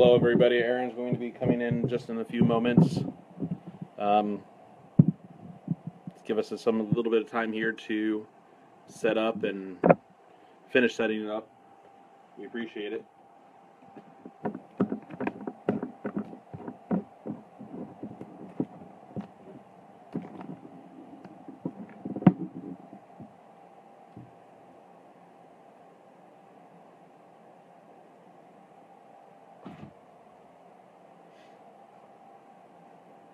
Hello, everybody. Aaron's going to be coming in just in a few moments. Give us a little bit of time here to set up and finish setting it up. We appreciate it.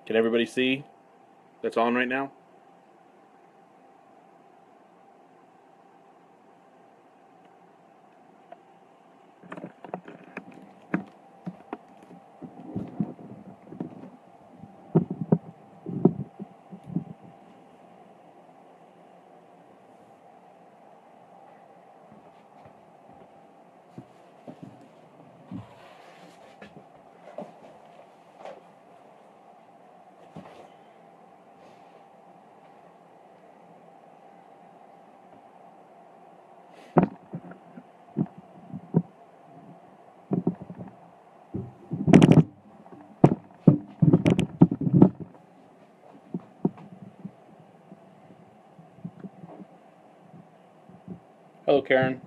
Can everybody see that's on right now? Hello, Karen.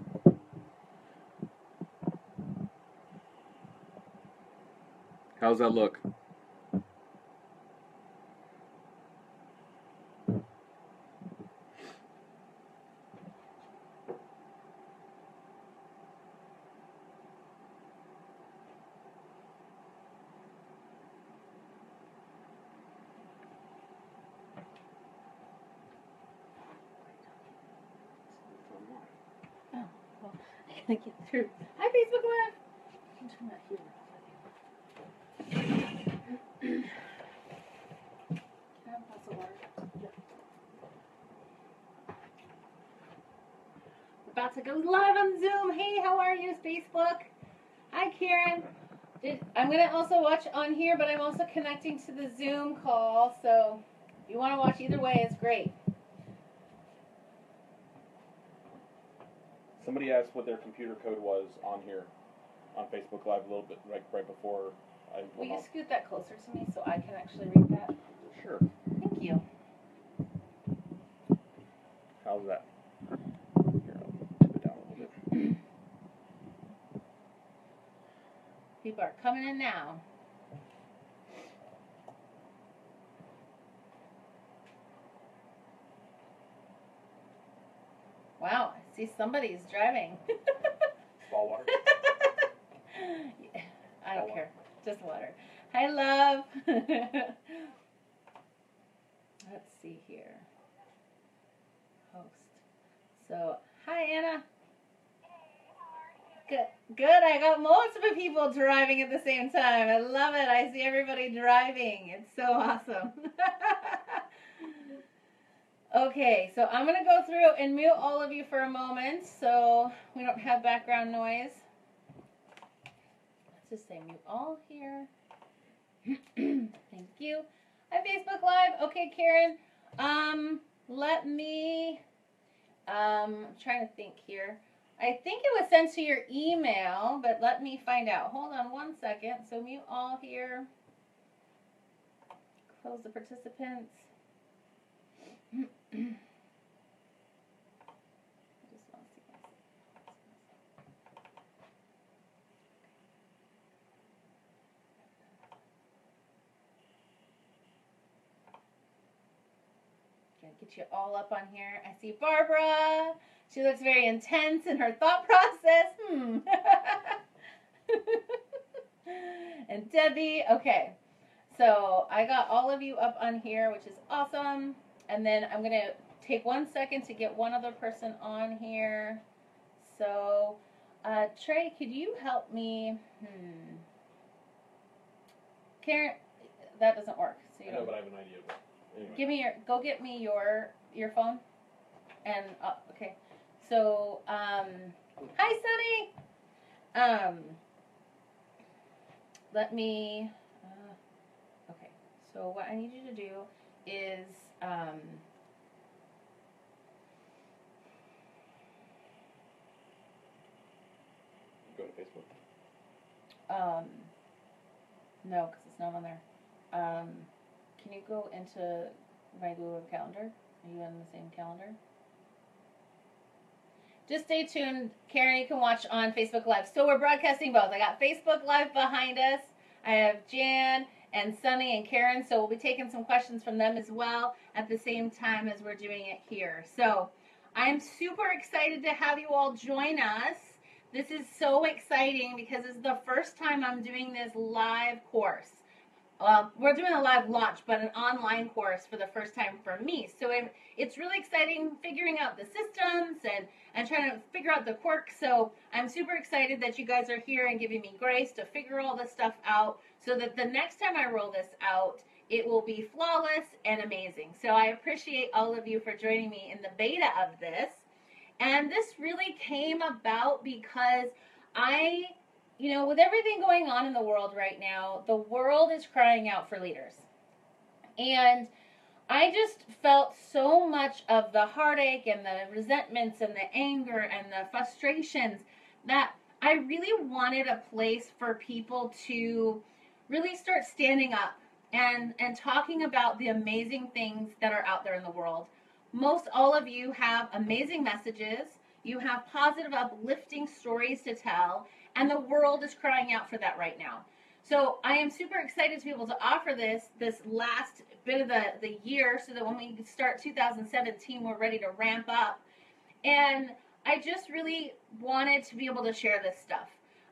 How's that look? Oh, well, I gotta get through. Hi, Facebook Live. I'm turn that here off. Can I have a glass of water? Yeah. We're about to go live on Zoom. Hey, how are you, Facebook? Hi, Karen. I'm gonna also watch on here, but I'm also connecting to the Zoom call. So if you want to watch either way, it's great. Somebody asked what their computer code was on here, on Facebook Live, a little bit right before I went Will you off. scoot that closer to me so I can actually read that? Sure. Thank you. How's that? Here, I'll tip it down a little bit. People are coming in now. Wow, I see somebody's driving. Ball water. Yeah, I don't care. Just water. Hi, love. Let's see here. Host. So, hi, Anna. Good. Good. I got multiple people driving at the same time. I love it. I see everybody driving. It's so awesome. Okay, so I'm going to go through and mute all of you for a moment so we don't have background noise. Let's just say mute all here. Thank you. Hi, Facebook Live. Okay, Karen. Let me, I'm trying to think here. I think it was sent to your email, but let me find out. Hold on one second. So mute all here. Close the participants. I just want to see. Trying to get you all up on here. I see Barbara. She looks very intense in her thought process. And Debbie. Okay. So I got all of you up on here, which is awesome. And then I'm going to take 1 second to get one other person on here. So, Trey, could you help me? Karen, that doesn't work. So I know, but I have an idea. But anyway. Give me go get me your phone. And, okay. So, hi, Sunny. Let me, okay. So what I need you to do is, go to Facebook. No, because it's not on there. Can you go into my Google Calendar? Are you in the same calendar? Just stay tuned. Karen, you can watch on Facebook Live. So we're broadcasting both. I got Facebook Live behind us. I have Jan and Sunny and Karen. So we'll be taking some questions from them as well at the same time as we're doing it here. So I'm super excited to have you all join us. This is so exciting because this is the first time I'm doing this live course. We're doing a live launch, but an online course for the first time for me. So it's really exciting figuring out the systems and trying to figure out the quirks. So I'm super excited that you guys are here and giving me grace to figure all this stuff out so that the next time I roll this out, it will be flawless and amazing. So I appreciate all of you for joining me in the beta of this. And this really came about because with everything going on in the world right now, the world is crying out for leaders. And I just felt so much of the heartache and the resentments and the anger and the frustrations that I really wanted a place for people to really start standing up and talking about the amazing things that are out there in the world. Most all of you have amazing messages. You have positive, uplifting stories to tell. And the world is crying out for that right now. So I am super excited to be able to offer this last bit of the year so that when we start 2017, we're ready to ramp up. And I just really wanted to be able to share this stuff.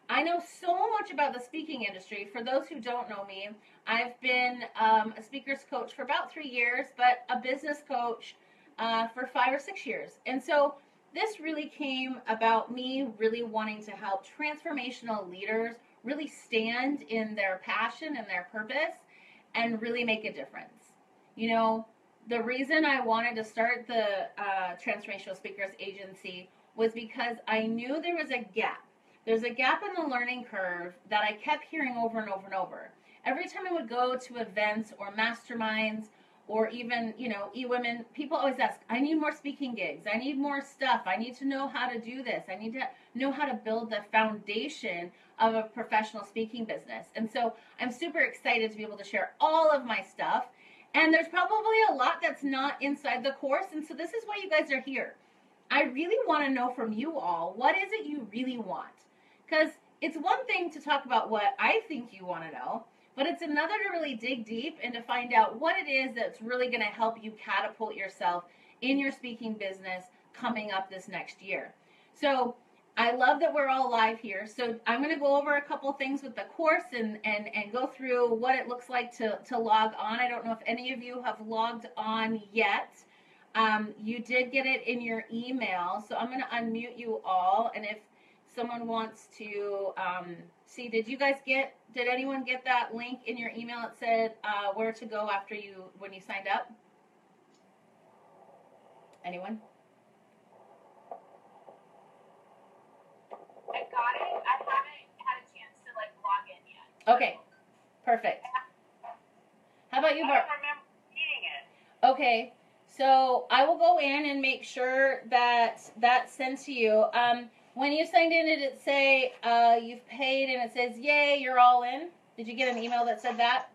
I know so much about the speaking industry. For those who don't know me, I've been a speaker's coach for about 3 years, but a business coach for 5 or 6 years. And so this really came about me really wanting to help transformational leaders really stand in their passion and their purpose and really make a difference. The reason I wanted to start the Transformational Speakers Agency was because I knew there was a gap. There's a gap in the learning curve that I kept hearing over and over and over. Every time I would go to events or masterminds or even, eWomen, people always ask, I need more speaking gigs. I need more stuff. I need to know how to do this. I need to know how to build the foundation of a professional speaking business. And so I'm super excited to be able to share all of my stuff. And there's probably a lot that's not inside the course. And so this is why you guys are here. I really want to know from you all, what is it you really want? Because it's one thing to talk about what I think you want to know. But it's another to really dig deep and to find out what it is that's really going to help you catapult yourself in your speaking business coming up this next year. So I love that we're all live here. So I'm going to go over a couple things with the course and go through what it looks like to log on. I don't know if any of you have logged on yet. You did get it in your email. So I'm going to unmute you all. And if someone wants to see, did anyone get that link in your email? It said where to go when you signed up? Anyone? I got it. I haven't had a chance to log in yet. Okay, perfect. How about you, I Bart? don't remember seeing it. Okay, so I will go in and make sure that that's sent to you. When you signed in, did it say you've paid and it says, yay, you're all in? Did you get an email that said that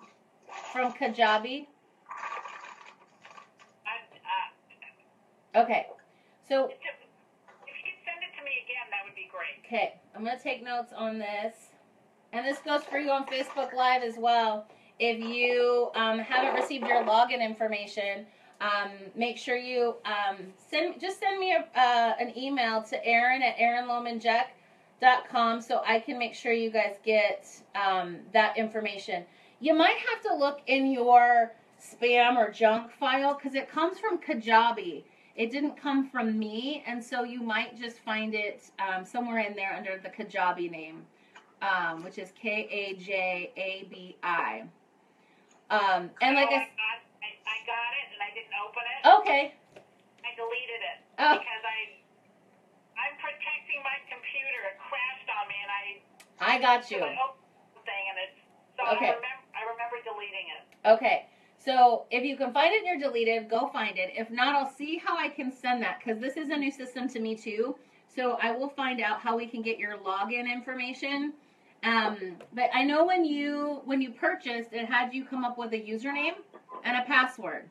from Kajabi? Okay, so if you could send it to me again, that would be great. okay, I'm going to take notes on this. And this goes for you on Facebook Live as well. If you haven't received your login information, make sure you send me an email to Erin@erinlohmanjack.com so I can make sure you guys get that information. You might have to look in your spam or junk file because it comes from Kajabi. It didn't come from me, and so you might just find it somewhere in there under the Kajabi name, which is Kajabi. And like I got it and I didn't open it. Okay. I deleted it Oh. because I'm protecting my computer. It crashed on me and I got you. I opened the thing and Okay. I remember deleting it. Okay. So if you can find it and you're deleted, go find it. If not, I'll see how I can send that because this is a new system to me too. So I will find out how we can get your login information But I know when you purchased, it had you come up with a username and a password.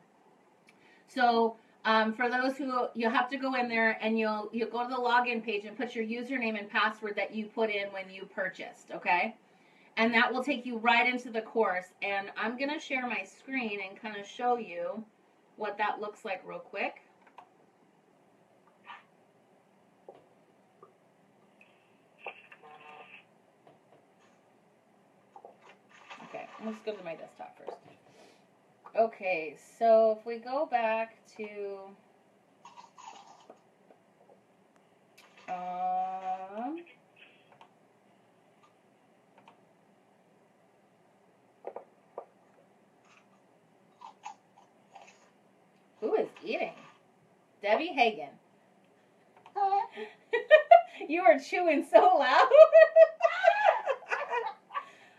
So for those who, you'll have to go in there and you'll go to the login page and put your username and password that you put in when you purchased, okay? And that will take you right into the course. And I'm going to share my screen and kind of show you what that looks like real quick. Okay, let's go to my desktop first. Okay, so if we go back to who is eating? Debbie Hagen. You are chewing so loud. I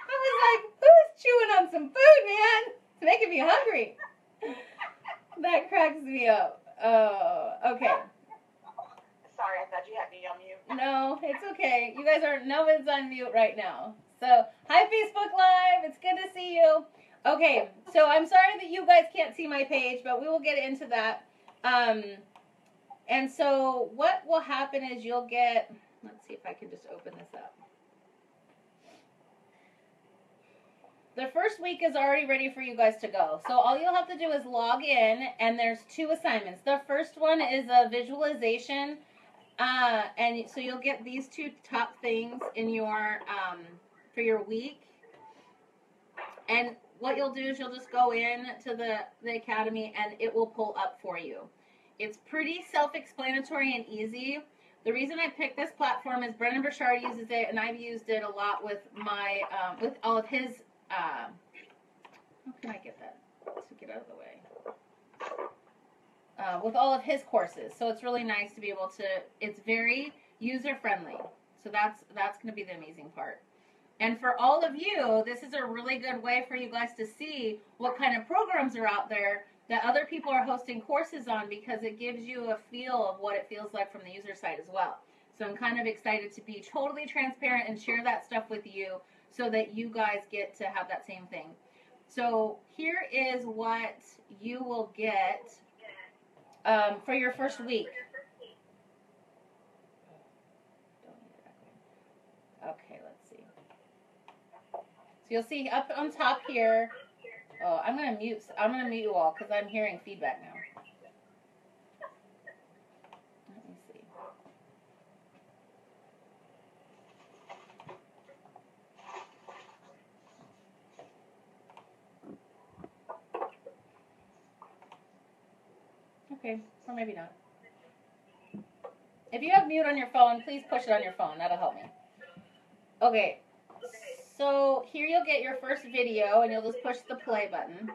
was like, who's chewing on some food, man? It's making me hungry. That cracks me up. Oh, okay. Sorry, I thought you had me on mute. No, it's okay. You guys are, nobody's on mute right now. So, hi Facebook Live. It's good to see you. Okay, so I'm sorry that you guys can't see my page, but we will get into that. And so what will happen is you'll get, let's see if I can just open this up. The first week is already ready for you guys to go. So all you'll have to do is log in, and there's 2 assignments. The first one is a visualization, and so you'll get these 2 top things in your for your week. And what you'll do is you'll just go in to the academy, and it will pull up for you. It's pretty self-explanatory and easy. The reason I picked this platform is Brendan Burchard uses it, and I've used it a lot with my with all of his. How can I get that to get out of the way? With all of his courses, so it's really nice to be able to. It's very user friendly, so that's going to be the amazing part. And for all of you, this is a really good way for you guys to see what kind of programs are out there that other people are hosting courses on, because it gives you a feel of what it feels like from the user side as well. So I'm kind of excited to be totally transparent and share that stuff with you so that you guys get to have that same thing. So here is what you will get for your first week. Okay, let's see. So you'll see up on top here. Oh, I'm gonna mute you all because I'm hearing feedback now. Let me see. Okay, or maybe not. If you have mute on your phone, please push it on your phone. That'll help me. Okay. So here you'll get your first video, and you'll just push the play button.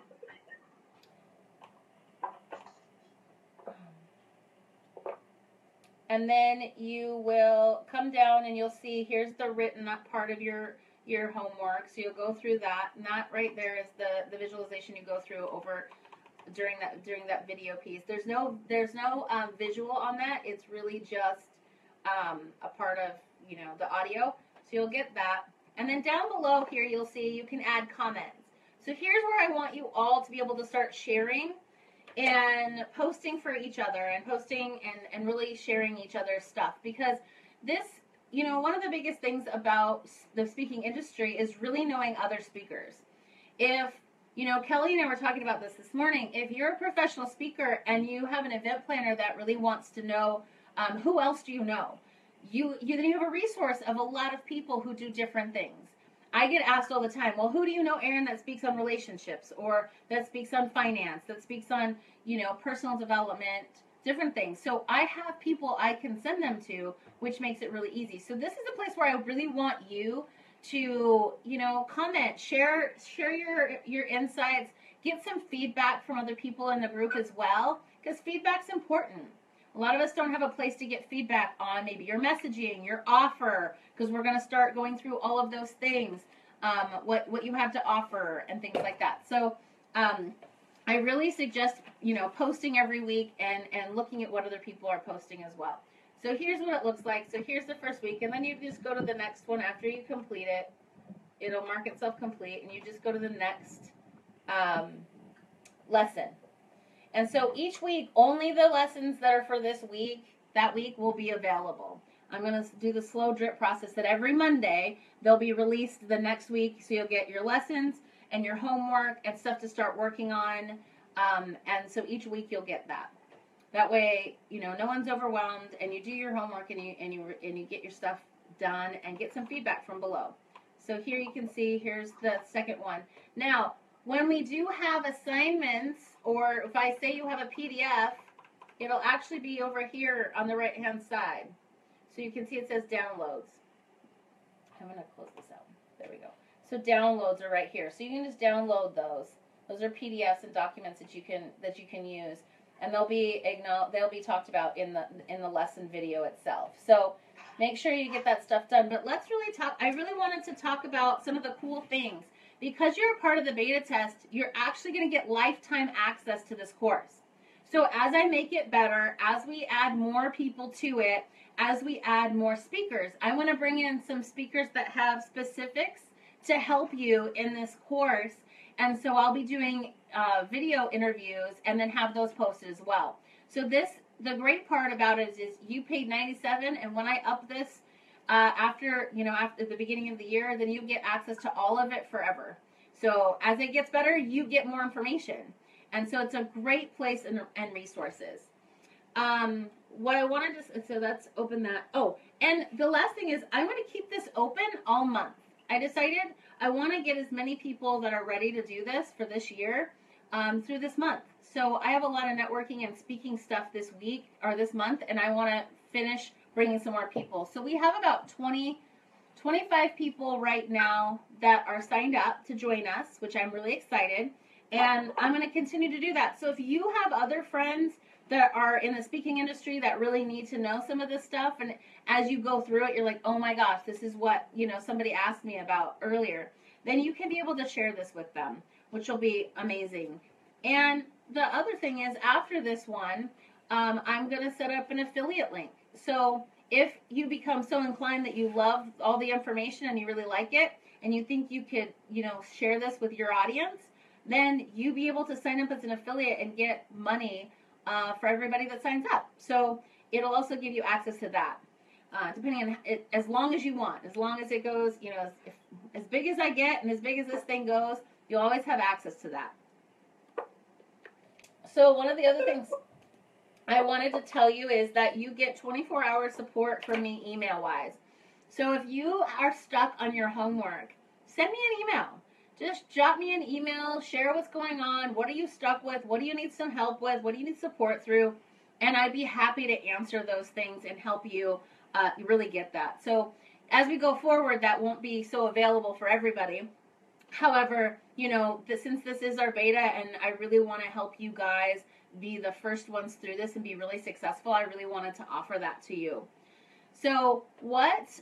And then you will come down and you'll see here's the written up part of your homework. So you'll go through that. And that right there is the visualization you go through over during that video piece. There's no visual on that. It's really just a part of the audio. So you'll get that. And then down below here, you'll see you can add comments. So here's where I want you all to be able to start sharing and posting for each other, and posting and really sharing each other's stuff. Because this, one of the biggest things about the speaking industry is really knowing other speakers. If, Kelly and I were talking about this morning, if you're a professional speaker and you have an event planner that really wants to know who else do you know, then you have a resource of a lot of people who do different things. I get asked all the time, well, who do you know, Erin, that speaks on relationships, or that speaks on finance, that speaks on, personal development, different things. So I have people I can send them to, which makes it really easy. So this is a place where I really want you to, comment, share your insights, get some feedback from other people in the group as well, because feedback's important. A lot of us don't have a place to get feedback on maybe your messaging, your offer, because we're going to start going through all of those things, what you have to offer and things like that. So I really suggest, posting every week and looking at what other people are posting as well. So here's what it looks like. So here's the first week, and then you just go to the next one after you complete it. it'll mark itself complete, and you just go to the next lesson. And so each week, only the lessons that are for that week will be available. I'm going to do the slow drip process that every Monday they'll be released the next week, so you'll get your lessons and your homework and stuff to start working on. And so each week you'll get that. That way, no one's overwhelmed, and you do your homework and you get your stuff done and get some feedback from below. So here you can see, here's the second one. Now, when we do have assignments, or if I say you have a PDF, it'll actually be over here on the right-hand side. So you can see it says downloads. I'm going to close this out. There we go. So downloads are right here. So you can just download those. Those are PDFs and documents that you can use, and they'll be talked about in the lesson video itself. So make sure you get that stuff done. But let's really talk. I really wanted to talk about some of the cool things. Because you're a part of the beta test, you're actually going to get lifetime access to this course. So as I make it better, as we add more people to it, as we add more speakers, I want to bring in some speakers that have specifics to help you in this course. And so I'll be doing video interviews and then have those posted as well. So the great part about it is you paid $97, and when I up this, after the beginning of the year, then you get access to all of it forever. So as it gets better, you get more information. And so it's a great place and resources. What I wanted to, so let's open that. Oh, and the last thing is I'm going to keep this open all month. I decided I want to get as many people that are ready to do this for this year through this month. So I have a lot of networking and speaking stuff this week or this month, and I want to finish bringing some more people. So we have about 25 people right now that are signed up to join us, which I'm really excited. And I'm going to continue to do that. So if you have other friends that are in the speaking industry that really need to know some of this stuff, and as you go through it, you're like, oh my gosh, this is what, somebody asked me about earlier, then you can be able to share this with them, which will be amazing. And the other thing is, after this one, I'm going to set up an affiliate link. So if you become so inclined that you love all the information and you really like it, and you think you could, share this with your audience, then you be able to sign up as an affiliate and get money for everybody that signs up. So it'll also give you access to that, depending on it, as long as you want. As long as it goes, as big as I get and as big as this thing goes, you'll always have access to that. So one of the other things I wanted to tell you is that you get 24-hour support from me email-wise. So if you are stuck on your homework, send me an email. Just jot me an email, share what's going on, what are you stuck with, what do you need some help with, what do you need support through, and I'd be happy to answer those things and help you really get that. So as we go forward, that won't be so available for everybody. However, since this is our beta and I really want to help you guys be the first ones through this and be really successful, I really wanted to offer that to you. So what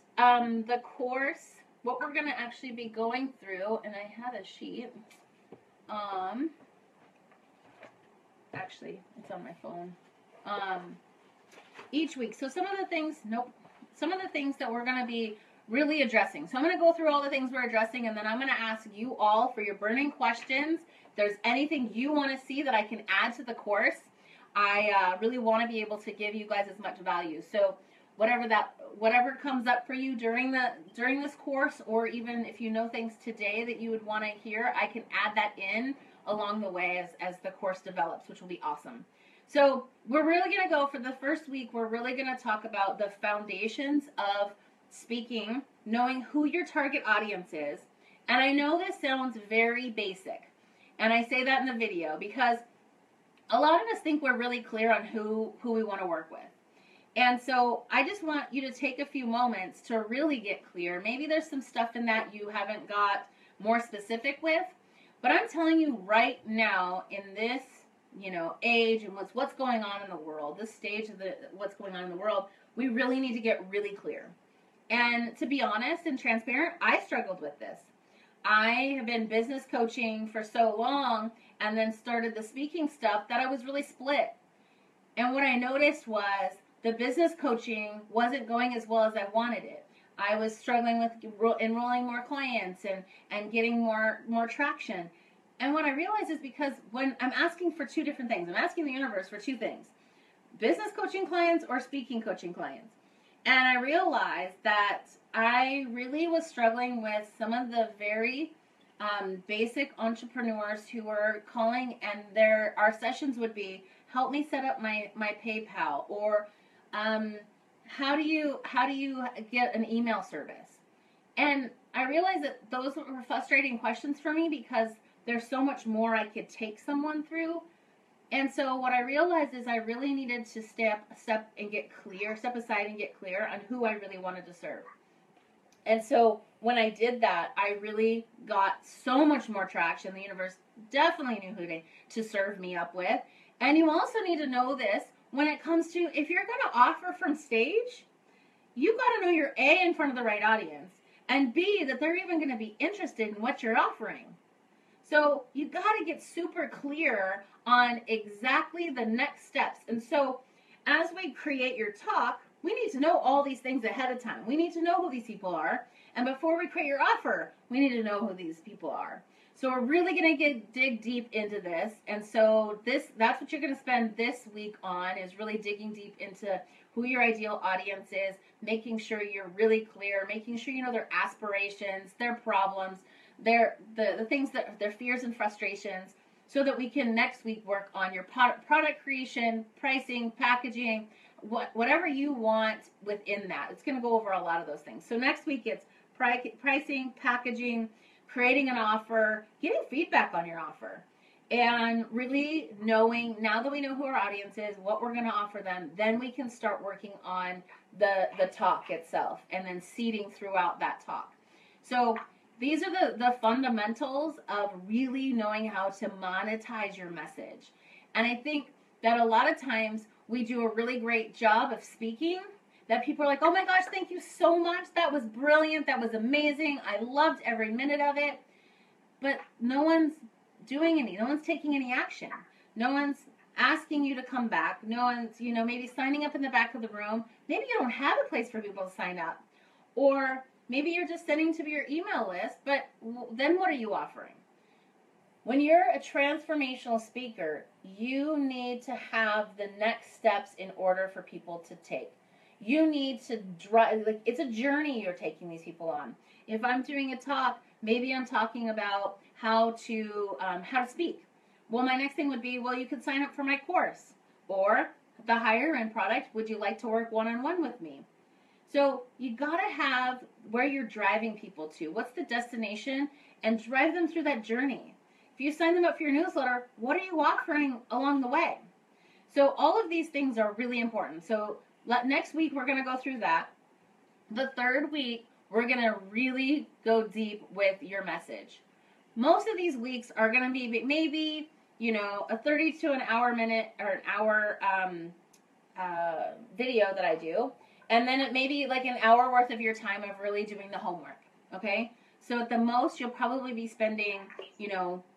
what we're going to actually be going through, and I had a sheet, actually, it's on my phone, each week. So some of the things that we're going to be really addressing. So I'm going to go through all the things we're addressing, and then I'm going to ask you all for your burning questions. If there's anything you want to see that I can add to the course, I really want to be able to give you guys as much value. So whatever comes up for you during this course, or even if you know things today that you would want to hear, I can add that in along the way as the course develops, which will be awesome. So we're really going to go for the first week. We're really going to talk about the foundations of speaking, knowing who your target audience is. And I know this sounds very basic, and I say that in the video because a lot of us think we're really clear on who we want to work with. And so I just want you to take a few moments to really get clear. Maybe there's some stuff in that you haven't got more specific with, but I'm telling you right now, in this age and what's going on in the world, this stage of what's going on in the world, we really need to get really clear. And to be honest and transparent, I struggled with this. I have been business coaching for so long and then started the speaking stuff that I was really split. And what I noticed was the business coaching wasn't going as well as I wanted it. I was struggling with enrolling more clients and getting more traction. And what I realized is because when I'm asking for two different things, I'm asking the universe for two things: business coaching clients or speaking coaching clients. And I realized that I really was struggling with some of the very basic entrepreneurs who were calling, and our sessions would be, help me set up my PayPal, or how do you get an email service? And I realized that those were frustrating questions for me because there's so much more I could take someone through. And so what I realized is I really needed to step aside and get clear on who I really wanted to serve. And so when I did that, I really got so much more traction. The universe definitely knew who to serve me up with. And you also need to know this when it comes to, if you're going to offer from stage, you got to know you're A, in front of the right audience, and B, that they're even going to be interested in what you're offering. So you got to get super clear on exactly the next steps. And so as we create your talk, we need to know all these things ahead of time. We need to know who these people are. And before we create your offer, we need to know who these people are. So we're really going to dig deep into this. And so that's what you're going to spend this week on, is really digging deep into who your ideal audience is, making sure you're really clear, making sure you know their aspirations, their problems, the things that their fears and frustrations, so that we can next week work on your product creation, pricing, packaging, whatever you want within that. It's going to go over a lot of those things. So next week it's pricing, packaging, creating an offer, getting feedback on your offer, and really knowing, now that we know who our audience is, what we're going to offer them, then we can start working on the talk itself and then seeding throughout that talk. So these are the fundamentals of really knowing how to monetize your message. And I think that a lot of times we do a really great job of speaking, that people are like, oh my gosh, thank you so much. That was brilliant. That was amazing. I loved every minute of it. But no one's no one's taking any action. No one's asking you to come back. No one's, maybe signing up in the back of the room. Maybe you don't have a place for people to sign up. Or maybe you're just sending to your email list, but then what are you offering? When you're a transformational speaker, you need to have the next steps in order for people to take. You need to drive, it's a journey you're taking these people on. If I'm doing a talk, maybe I'm talking about how to speak. Well, my next thing would be, well, you could sign up for my course, or the higher end product. Would you like to work one-on-one with me? So you gotta have where you're driving people to. What's the destination? And drive them through that journey. If you sign them up for your newsletter, what are you offering along the way? So all of these things are really important. So next week we're gonna go through that. The third week we're gonna really go deep with your message. Most of these weeks are gonna be maybe a 30 to an hour video that I do. And then it may be like an hour worth of your time of really doing the homework, okay? So at the most, you'll probably be spending,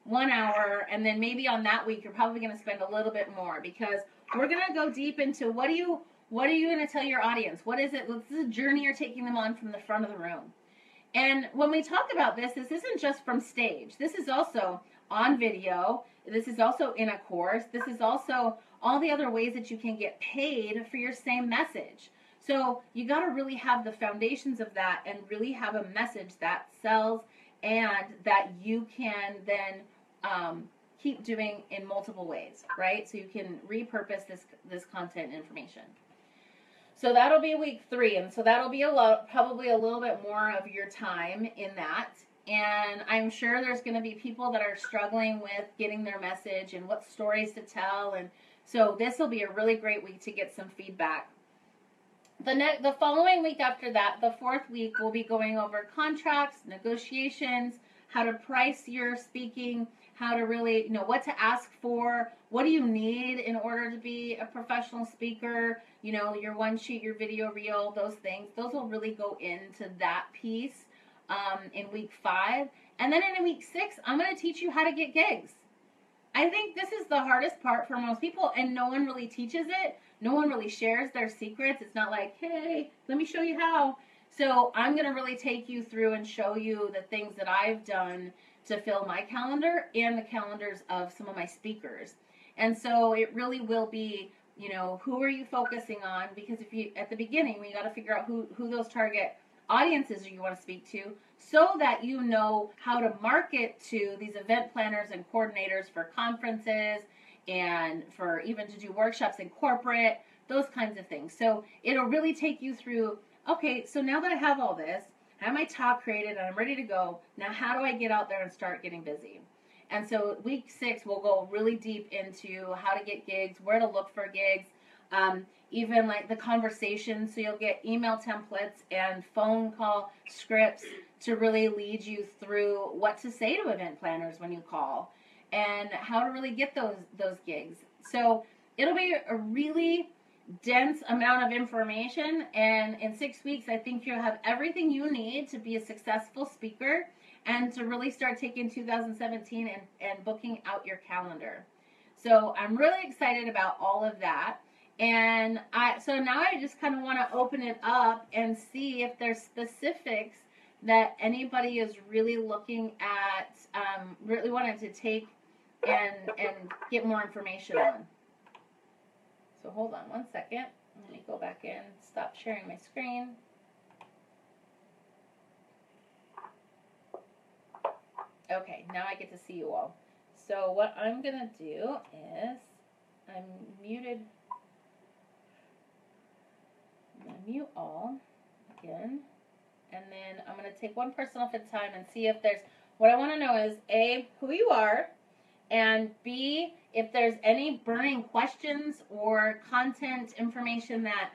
1 hour, and then maybe on that week, you're probably going to spend a little bit more, because we're going to go deep into what are you going to tell your audience? What is it? This is a journey you're taking them on from the front of the room. And when we talk about this isn't just from stage. This is also on video. This is also in a course. This is also all the other ways that you can get paid for your same message. So you got to really have the foundations of that and really have a message that sells and that you can then keep doing in multiple ways, right? So you can repurpose this content and information. So that'll be week 3, and so that'll be probably a little bit more of your time in that. And I'm sure there's going to be people that are struggling with getting their message and what stories to tell, and so this will be a really great week to get some feedback. The following week after that, the 4th week, we'll be going over contracts, negotiations, how to price your speaking, how to really, what to ask for, what do you need in order to be a professional speaker, your one sheet, your video reel, those things. Those will really go into that piece in week 5. And then in week 6, I'm going to teach you how to get gigs. I think this is the hardest part for most people, and no one really teaches it. No one really shares their secrets. It's not like, hey, let me show you how. So I'm going to really take you through and show you the things that I've done to fill my calendar and the calendars of some of my speakers. And so it really will be, who are you focusing on? Because if you, at the beginning, we got to figure out who those target audiences you want to speak to, so that you know how to market to these event planners and coordinators for conferences and for even to do workshops in corporate, those kinds of things. So it'll really take you through, okay, so now that I have all this, I have my talk created and I'm ready to go, now how do I get out there and start getting busy? And so week 6, we'll go really deep into how to get gigs, where to look for gigs, even like the conversation. So you'll get email templates and phone call scripts to really lead you through what to say to event planners when you call and how to really get those gigs. So it'll be a really dense amount of information, and in 6 weeks I think you'll have everything you need to be a successful speaker and to really start taking 2017 and booking out your calendar. So I'm really excited about all of that. And so now I just kind of want to open it up and see if there's specifics that anybody is really looking at, really wanted to take and get more information on. So hold on one second. Let me go back in, stop sharing my screen. Okay, now I get to see you all. So what I'm going to do is, I'm muted. I'm going to mute all again. And then I'm going to take one person off at a time and see if there's, what I want to know is, A, who you are, and B, if there's any burning questions or content information that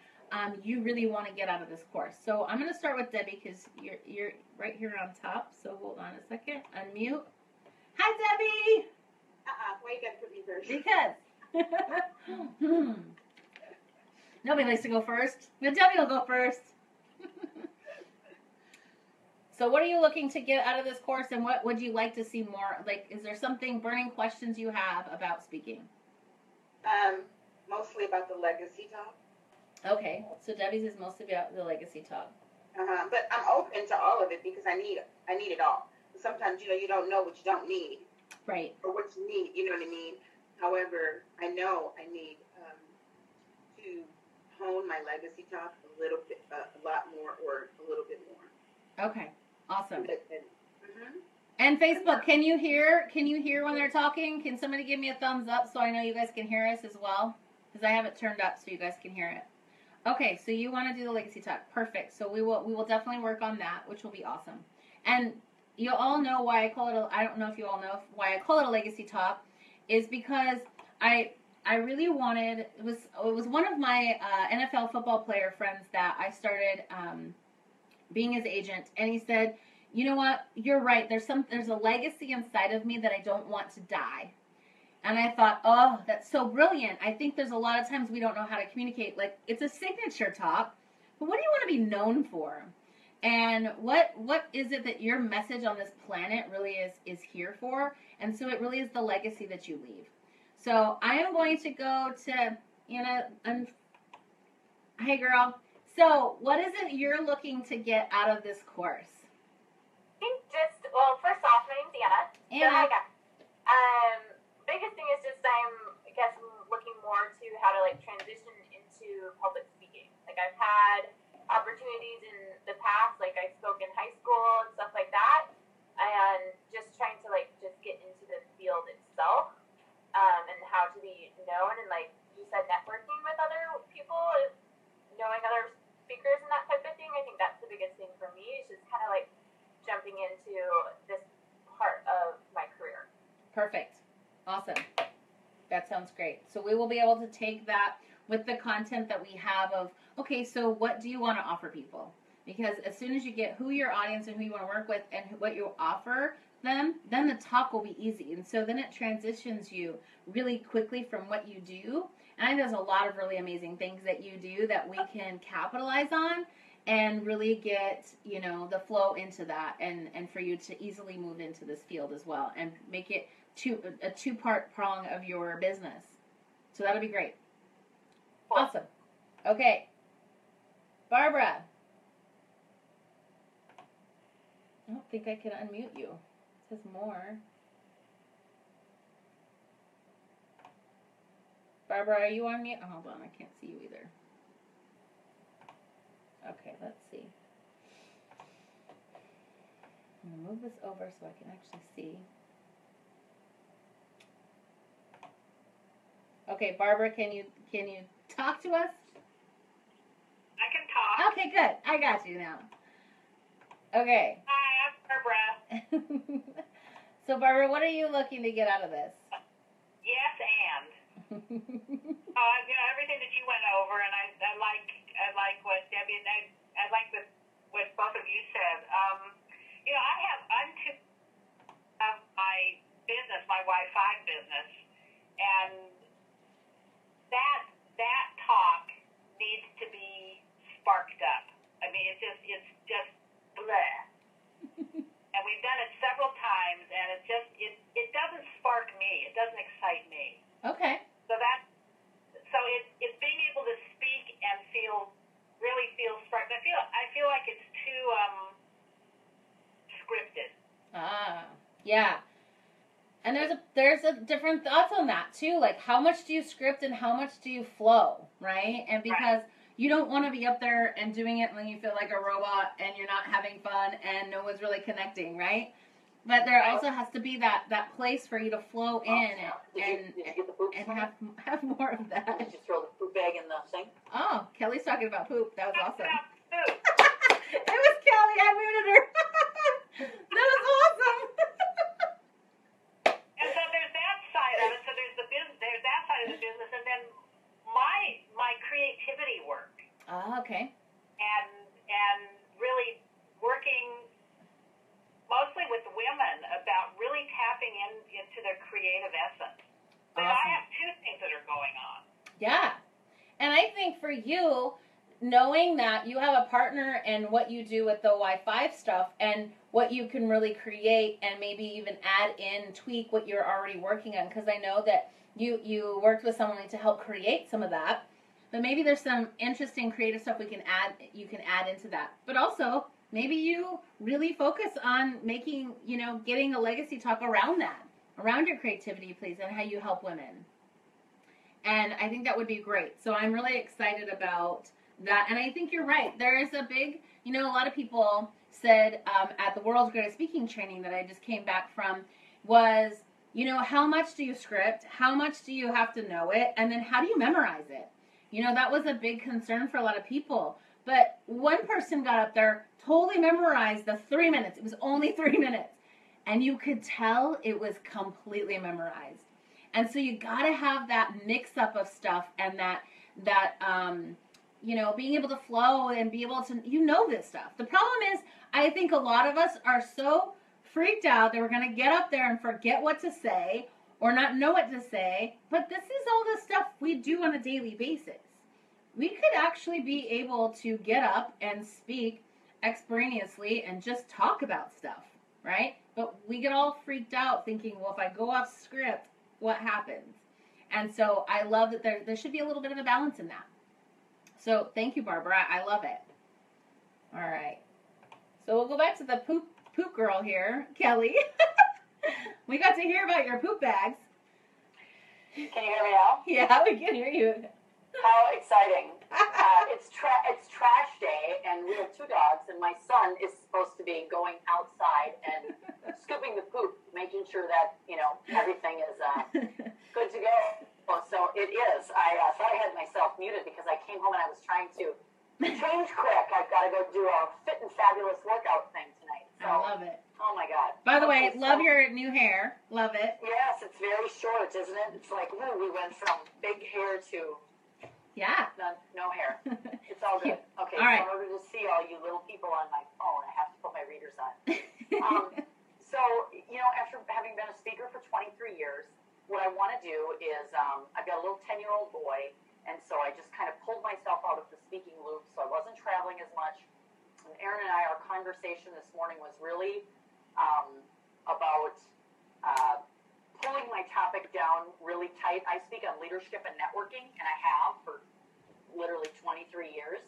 you really want to get out of this course. So I'm going to start with Debbie because you're right here on top. So hold on a second. Unmute. Hi, Debbie. Why you gotta put me first? Because nobody likes to go first. But Debbie will go first. So what are you looking to get out of this course, and what would you like to see more? Like, is there something, burning questions you have about speaking? Mostly about the legacy talk. Okay, so Debbie's is mostly about the legacy talk. But I'm open to all of it because I need it all. Sometimes, you don't know what you don't need. Right. Or what you need, you know what I mean? However, I know I need to hone my legacy talk a little bit, a lot more, or a little bit more. Okay, awesome. Mm-hmm. And Facebook, can you hear when they're talking? Can somebody give me a thumbs up so I know you guys can hear us as well? Because I have it turned up so you guys can hear it. Okay, so you want to do the legacy talk. Perfect. So we will definitely work on that, which will be awesome. And you all know why I call it I don't know if you all know why I call it a legacy talk, is because I really wanted, it was one of my NFL football player friends that I started being his agent, and he said, you know what, you're right, there's a legacy inside of me that I don't want to die. And I thought, oh, that's so brilliant. I think there's a lot of times we don't know how to communicate. Like, it's a signature talk, but what do you want to be known for? And what is it that your message on this planet really is here for? And so it really is the legacy that you leave. So I am going to go to, hey girl. So what is it you're looking to get out of this course? I think first off, my name's Anna. Anna. So, biggest thing is just I'm looking more to how to transition into public speaking. Like, I've had opportunities in the past, like I spoke in high school and stuff like that, and just trying to just get into the field itself, and how to be known, and like you said, networking with other people, knowing other speakers and that type of thing. I think that's the biggest thing for me, is just kind of jumping into this part of my career. Perfect. Awesome. That sounds great. So we will be able to take that with the content that we have of, okay, so what do you want to offer people? Because as soon as you get who your audience and who you want to work with and what you offer them, then the talk will be easy. And so then it transitions you really quickly from what you do. And I think there's a lot of really amazing things that you do that we can capitalize on and really get, the flow into that, and for you to easily move into this field as well and make it a two-part prong of your business. So that'll be great. Awesome. Okay. Barbara. I don't think I can unmute you. It says more. Barbara, are you on mute? Oh, hold on, I can't see you either. Okay, let's see. I'm gonna move this over so I can actually see. Okay, Barbara, can you talk to us? I can talk. Okay, good. I got you now. Okay. Hi, I'm Barbara. So, Barbara, what are you looking to get out of this? Yes, and everything that you went over, and I like what Debbie and I like what both of you said. I'm two of my business, my Wi-Fi business, and that talk needs to be sparked up. I mean, it's just bleh. And we've done it several times, and it doesn't spark me. It doesn't excite me. Okay. So it's being able to speak and really feel sparked. I feel like it's too scripted. Ah, yeah. And there's a different thoughts on that too. Like, how much do you script and how much do you flow, right? And because you don't want to be up there and doing it when you feel like a robot and you're not having fun and no one's really connecting, right? But there also has to be that place for you to flow in Did you get the poop and tonight? have more of that. Did you throw the poop bag in the sink? Oh, Kelly's talking about poop. That was awesome. Food. It was Kelly. I muted her. That was awesome. And so there's that side of it. So there's there's that side of the business, and then my creativity work, Okay. and really working mostly with women about really tapping into their creative essence. But I Awesome. have two things that are going on. Yeah. And I think for you, knowing that you have a partner and what you do with the Wi-Fi stuff and what you can really create and maybe even add in, tweak what you're already working on, because I know that you worked with someone to help create some of that. But maybe there's some interesting creative stuff you can add into that. But also, maybe you really focus on making, getting a legacy talk around that, around your creativity, please, and how you help women. And I think that would be great. So I'm really excited about that. And I think you're right. There is a big, a lot of people said at the World's Greatest Speaking Training that I just came back from was, how much do you script? How much do you have to know it? And then how do you memorize it? That was a big concern for a lot of people. But one person got up there, totally memorized the 3 minutes. It was only 3 minutes. And you could tell it was completely memorized. And so you got to have that mix up of stuff and that being able to flow and be able to, this stuff. The problem is, I think a lot of us are so freaked out that we're going to get up there and forget what to say or not know what to say. But this is all the stuff we do on a daily basis. We could actually be able to get up and speak extemporaneously and just talk about stuff, right? But we get all freaked out thinking, well, if I go off script, what happens? And so I love that there should be a little bit of a balance in that. So thank you, Barbara. I love it. All right. So we'll go back to the poop girl here, Kelly. We got to hear about your poop bags. Can you hear me now? Yeah, we can hear you. How exciting. It's trash day, and we have 2 dogs, and my son is supposed to be going outside and scooping the poop, making sure that, everything is good to go. So it is. I thought I had myself muted because I came home and I was trying to change quick. I've got to go do a fit and fabulous workout thing tonight. So, I love it. Oh, my God. By the way, Okay, love so- your new hair. Love it. Yes, it's very short, isn't it? It's like, ooh, we went from big hair to Yeah. no hair. It's all good. Okay, All right. so in order to see all you little people on my phone, I have to put my readers on. So, after having been a speaker for 23 years, what I want to do is, I've got a little 10-year-old boy, and so I just kind of pulled myself out of the speaking loop, so I wasn't traveling as much. And Erin and our conversation this morning was really about pulling my topic down really tight. I speak on leadership and networking, and I have for literally 23 years.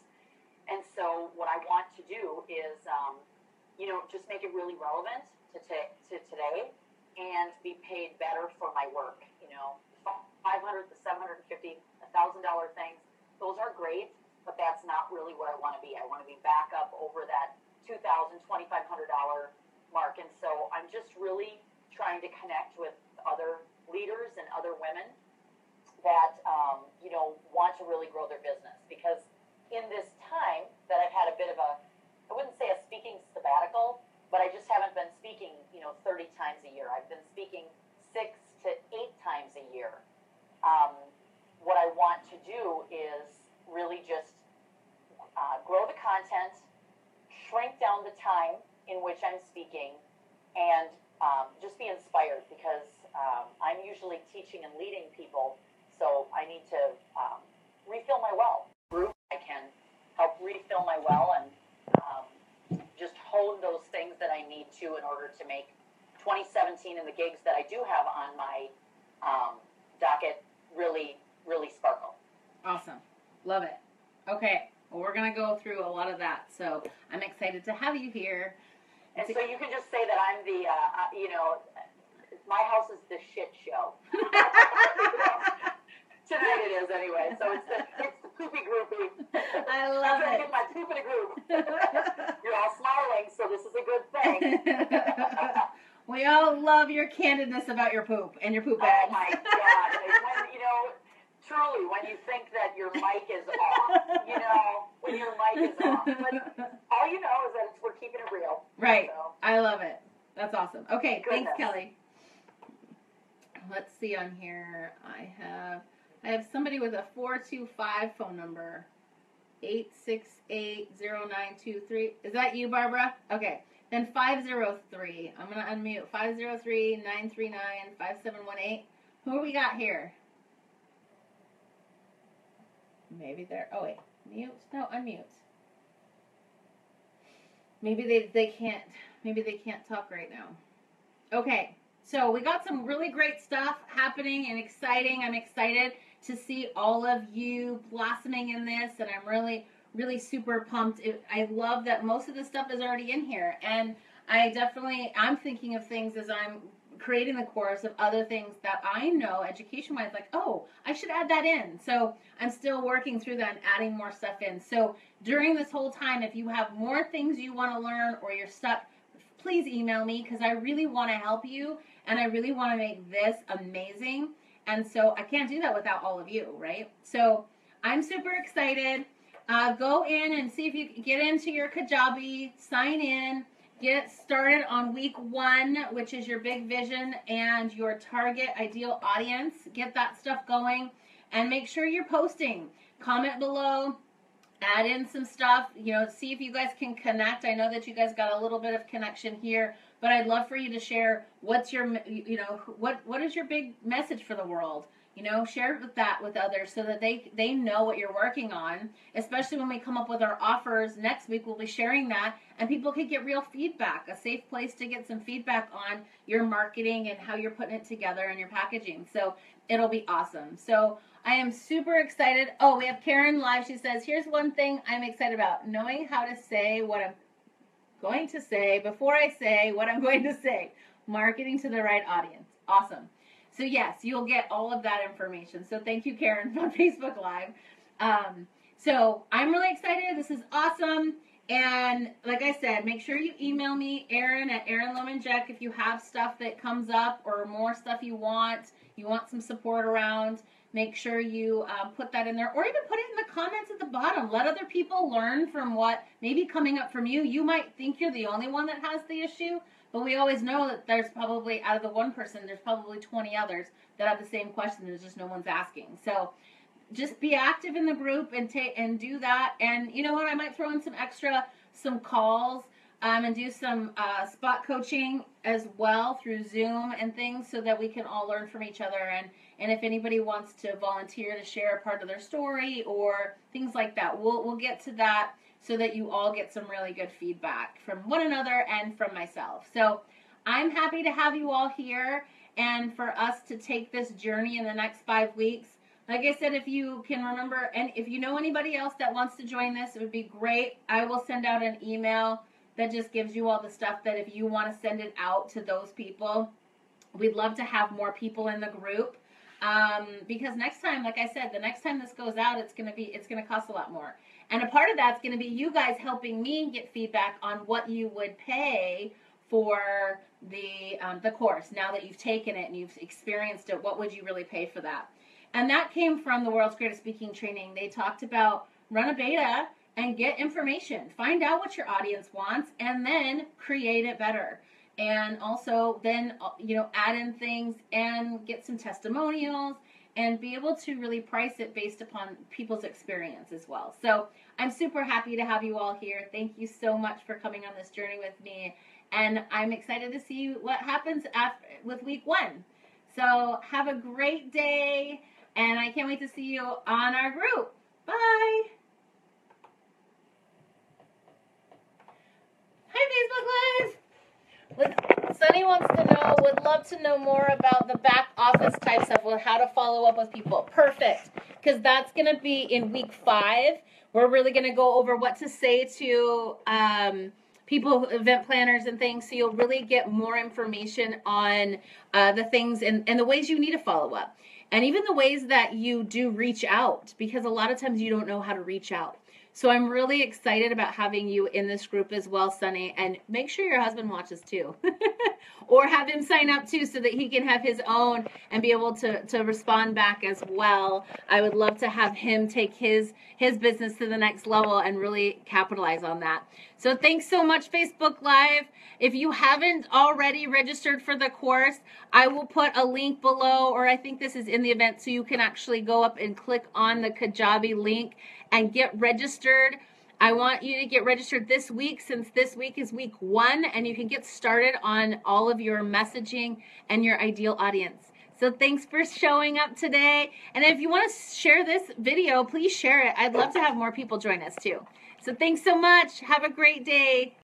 And so what I want to do is, just make it really relevant to today and be paid better for my work. $500 to $750, $1,000 things, those are great, but that's not really where I want to be. I want to be back up over that $2,000, $2,500 mark. And so I'm just really trying to connect with other leaders and other women that, want to really grow their business. Because in this time that I've had a bit of I wouldn't say a speaking sabbatical, but I just haven't been speaking, 30 times a year. I've been speaking 6 to 8 times a year. What I want to do is really just grow the content, shrink down the time in which I'm speaking, and just be inspired, because I'm usually teaching and leading people, so I need to refill my well. I can help refill my well and just hone those things that I need to in order to make 2017 and the gigs that I do have on my docket really, really sparkle. Awesome. Love it. Okay. Well, we're going to go through a lot of that, so I'm excited to have you here. And so you can just say that I'm the, my house is the shit show. Tonight it is anyway, so it's the poopy groupie. I love I'm trying it. to get my poop in a group. You're all smiling, so this is a good thing. We all love your candidness about your poop and your poop Oh bags. my God. Truly, when you think that your mic is off, when your mic is off. But all you know is that we're keeping it real. Right. So. I love it. That's awesome. Okay, Goodness. thanks, Kelly. Let's see on here. I have somebody with a 425 phone number. 8680923. Is that you, Barbara? Okay. Then 503. I'm going to unmute. 503-939-5718. Who we got here? Maybe they're... Oh, wait. Mute? No, unmute. Maybe they can't... Maybe they can't talk right now. Okay. So we got some really great stuff happening and exciting. I'm excited to see all of you blossoming in this, and I'm really, really super pumped. I love that most of the stuff is already in here, and I'm thinking of things as I'm creating the course of other things that I know education-wise, like, oh, I should add that in. So I'm still working through that and adding more stuff in. So during this whole time, if you have more things you want to learn or you're stuck, please email me, because I really want to help you, and I really want to make this amazing. And so I can't do that without all of you, right? So I'm super excited. Go in and see if you can get into your Kajabi, sign in, get started on week 1, which is your big vision and your target ideal audience. Get that stuff going and make sure you're posting. Comment below, add in some stuff, see if you guys can connect. I know that you guys got a little bit of connection here, but I'd love for you to share what's your, what is your big message for the world? Share that with others so that they know what you're working on, especially when we come up with our offers. Next week, we'll be sharing that, and people can get real feedback, a safe place to get some feedback on your marketing and how you're putting it together and your packaging. So it'll be awesome. So I am super excited. Oh, we have Karen live. She says, here's one thing I'm excited about, knowing how to say what I'm going to say before I say what I'm going to say. Marketing to the right audience. Awesome. So yes, you'll get all of that information. So thank you, Karen, on Facebook Live. So I'm really excited. This is awesome. And like I said, make sure you email me, Erin at Erin Lohman Jack, if you have stuff that comes up or more stuff you want some support around. Make sure you put that in there, or even put it in the comments at the bottom. Let other people learn from what may be coming up from you. You might think you're the only one that has the issue, but we always know that there's probably, out of the one person, there's probably 20 others that have the same question. There's just no one's asking. So just be active in the group and do that. And you know what? I might throw in some calls and do some spot coaching as well through Zoom and things, so that we can all learn from each other. And if anybody wants to volunteer to share a part of their story or things like that, we'll get to that, so that you all get some really good feedback from one another and from myself. So I'm happy to have you all here and for us to take this journey in the next 5 weeks. Like I said, if you can remember, and if you know anybody else that wants to join this, it would be great. I will send out an email that just gives you all the stuff that if you want to send it out to those people, we'd love to have more people in the group. Because next time, like I said, the next time this goes out, it's going to cost a lot more. And a part of that's going to be you guys helping me get feedback on what you would pay for the course. Now that you've taken it and you've experienced it, what would you really pay for that? And that came from the World's Greatest Speaking Training. They talked about run a beta and get information. Find out what your audience wants and then create it better. And also then, add in things and get some testimonials and be able to really price it based upon people's experience as well. So I'm super happy to have you all here. Thank you so much for coming on this journey with me. And I'm excited to see what happens with week 1. So have a great day. And I can't wait to see you on our group. Bye. Hi, Facebook Live. Sunny wants to know, would love to know more about the back office type stuff, with how to follow up with people. Perfect. Because that's going to be in week 5. We're really going to go over what to say to people, event planners and things. So you'll really get more information on the things and the ways you need to follow up. And even the ways that you do reach out, because a lot of times you don't know how to reach out. So I'm really excited about having you in this group as well, Sunny. And make sure your husband watches too. Or have him sign up too so that he can have his own and be able to respond back as well. I would love to have him take his business to the next level and really capitalize on that. So thanks so much, Facebook Live. If you haven't already registered for the course, I will put a link below, or I think this is in the event, so you can actually go up and click on the Kajabi link and get registered. I want you to get registered this week, since this week is week 1, and you can get started on all of your messaging and your ideal audience. So thanks for showing up today. And if you want to share this video, please share it. I'd love to have more people join us too. So thanks so much. Have a great day.